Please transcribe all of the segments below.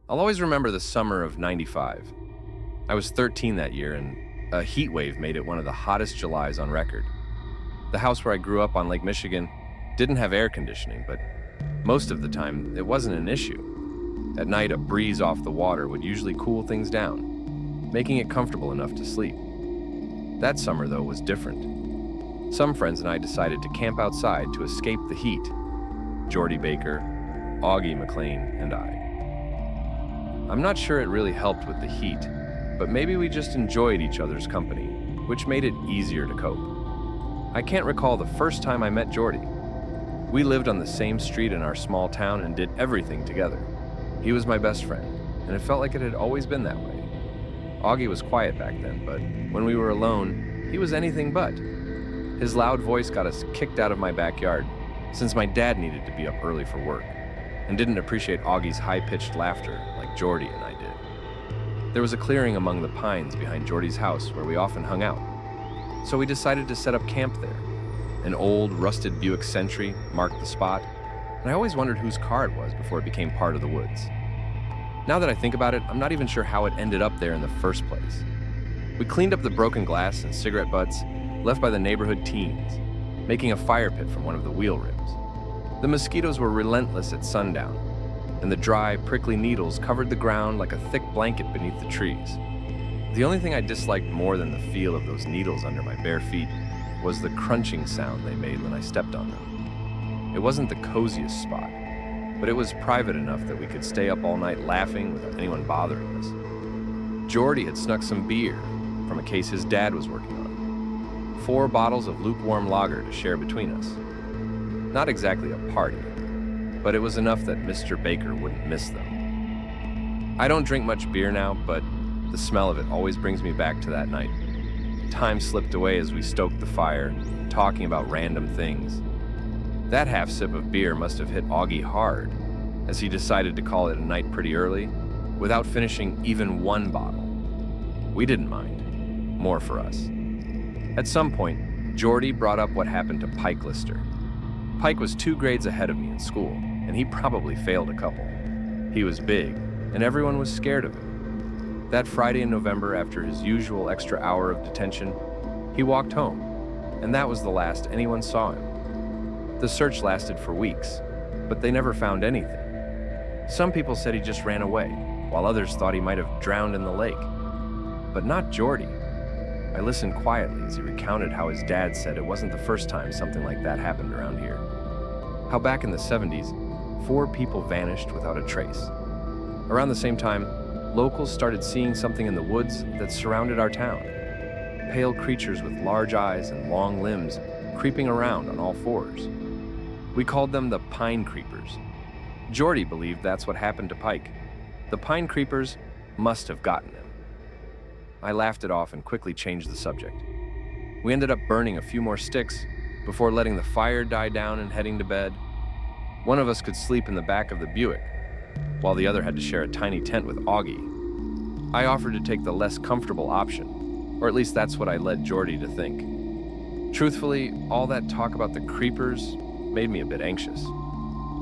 I'll always remember the summer of '95. I was 13 that year, and a heat wave made it one of the hottest Julys on record. The house where I grew up on Lake Michigan didn't have air conditioning, but most of the time it wasn't an issue. At night, a breeze off the water would usually cool things down, making it comfortable enough to sleep. That summer, though, was different. Some friends and I decided to camp outside to escape the heat. Jordy Baker, Augie McLean, and I. I'm not sure it really helped with the heat, but maybe we just enjoyed each other's company, which made it easier to cope. I can't recall the first time I met Jordy. We lived on the same street in our small town and did everything together. He was my best friend, and it felt like it had always been that way. Augie was quiet back then, but when we were alone, he was anything but. His loud voice got us kicked out of my backyard, since my dad needed to be up early for work, and didn't appreciate Augie's high-pitched laughter like Jordy and I did. There was a clearing among the pines behind Jordy's house where we often hung out, so we decided to set up camp there. An old, rusted Buick Sentry marked the spot, and I always wondered whose car it was before it became part of the woods. Now that I think about it, I'm not even sure how it ended up there in the first place. We cleaned up the broken glass and cigarette butts left by the neighborhood teens, making a fire pit from one of the wheel rims. The mosquitoes were relentless at sundown, and the dry, prickly needles covered the ground like a thick blanket beneath the trees. The only thing I disliked more than the feel of those needles under my bare feet was the crunching sound they made when I stepped on them. It wasn't the coziest spot, but it was private enough that we could stay up all night laughing without anyone bothering us. Jordy had snuck some beer from a case his dad was working on. 4 bottles of lukewarm lager to share between us. Not exactly a party, but it was enough that Mr. Baker wouldn't miss them. I don't drink much beer now, but the smell of it always brings me back to that night. Time slipped away as we stoked the fire, talking about random things. That half sip of beer must have hit Augie hard, as he decided to call it a night pretty early, without finishing even 1 bottle. We didn't mind. More for us. At some point, Jordy brought up what happened to Pike Lister. Pike was 2 grades ahead of me in school, and he probably failed a couple. He was big, and everyone was scared of him. That Friday in November, after his usual extra hour of detention, he walked home, and that was the last anyone saw him. The search lasted for weeks, but they never found anything. Some people said he just ran away, while others thought he might have drowned in the lake. But not Jordy. I listened quietly as he recounted how his dad said it wasn't the first time something like that happened around here. How back in the '70s, 4 people vanished without a trace. Around the same time, locals started seeing something in the woods that surrounded our town. Pale creatures with large eyes and long limbs creeping around on all 4s. We called them the pine creepers. Jordy believed that's what happened to Pike. The pine creepers must have gotten him. I laughed it off and quickly changed the subject. We ended up burning a few more sticks before letting the fire die down and heading to bed. One of us could sleep in the back of the Buick, while the other had to share a tiny tent with Augie. I offered to take the less comfortable option, or at least that's what I led Jordy to think. Truthfully, all that talk about the creepers made me a bit anxious.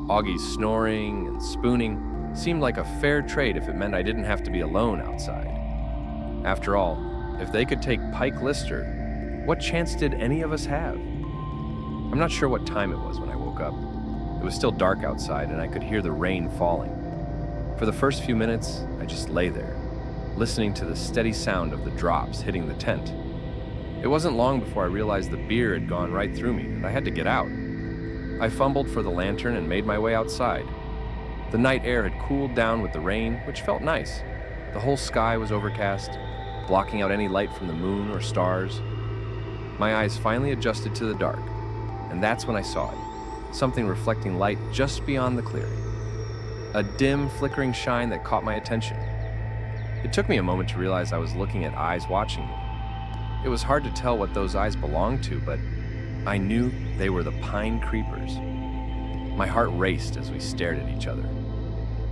Augie's snoring and spooning seemed like a fair trade if it meant I didn't have to be alone outside. After all, if they could take Pike Lister, what chance did any of us have? I'm not sure what time it was when I woke up. It was still dark outside and I could hear the rain falling. For the first few minutes, I just lay there, listening to the steady sound of the drops hitting the tent. It wasn't long before I realized the beer had gone right through me and I had to get out. I fumbled for the lantern and made my way outside. The night air had cooled down with the rain, which felt nice. The whole sky was overcast, blocking out any light from the moon or stars. My eyes finally adjusted to the dark, and that's when I saw it, something reflecting light just beyond the clearing. A dim, flickering shine that caught my attention. It took me a moment to realize I was looking at eyes watching me. It was hard to tell what those eyes belonged to, but I knew they were the pine creepers. My heart raced as we stared at each other.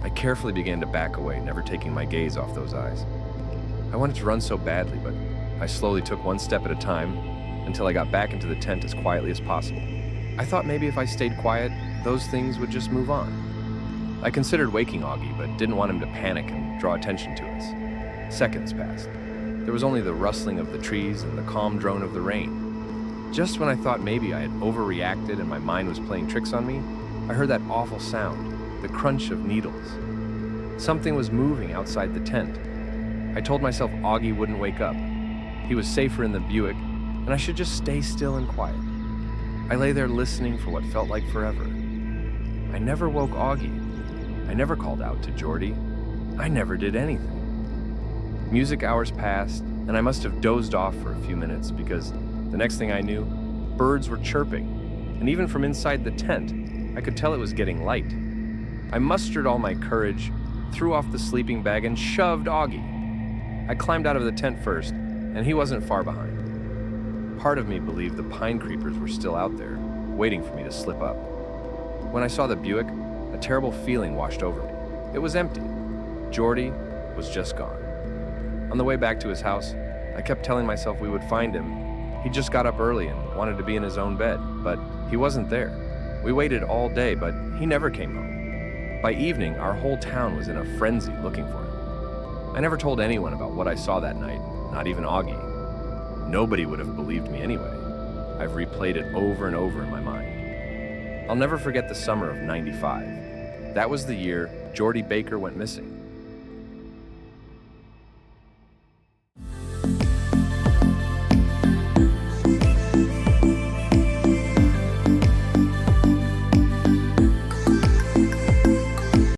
I carefully began to back away, never taking my gaze off those eyes. I wanted to run so badly, but I slowly took 1 step at a time until I got back into the tent as quietly as possible. I thought maybe if I stayed quiet, those things would just move on. I considered waking Augie, but didn't want him to panic and draw attention to us. Seconds passed. There was only the rustling of the trees and the calm drone of the rain. Just when I thought maybe I had overreacted and my mind was playing tricks on me, I heard that awful sound, the crunch of needles. Something was moving outside the tent. I told myself Augie wouldn't wake up. He was safer in the Buick, and I should just stay still and quiet. I lay there listening for what felt like forever. I never woke Augie. I never called out to Jordy. I never did anything. Music hours passed, and I must have dozed off for a few minutes because the next thing I knew, birds were chirping, and even from inside the tent, I could tell it was getting light. I mustered all my courage, threw off the sleeping bag, and shoved Augie. I climbed out of the tent first, and he wasn't far behind. Part of me believed the pine creepers were still out there, waiting for me to slip up. When I saw the Buick, a terrible feeling washed over me. It was empty. Jordy was just gone. On the way back to his house, I kept telling myself we would find him. He just got up early and wanted to be in his own bed, but he wasn't there. We waited all day, but he never came home. By evening, our whole town was in a frenzy looking for him. I never told anyone about what I saw that night, not even Augie. Nobody would have believed me anyway. I've replayed it over and over in my mind. I'll never forget the summer of '95. That was the year Jordy Baker went missing.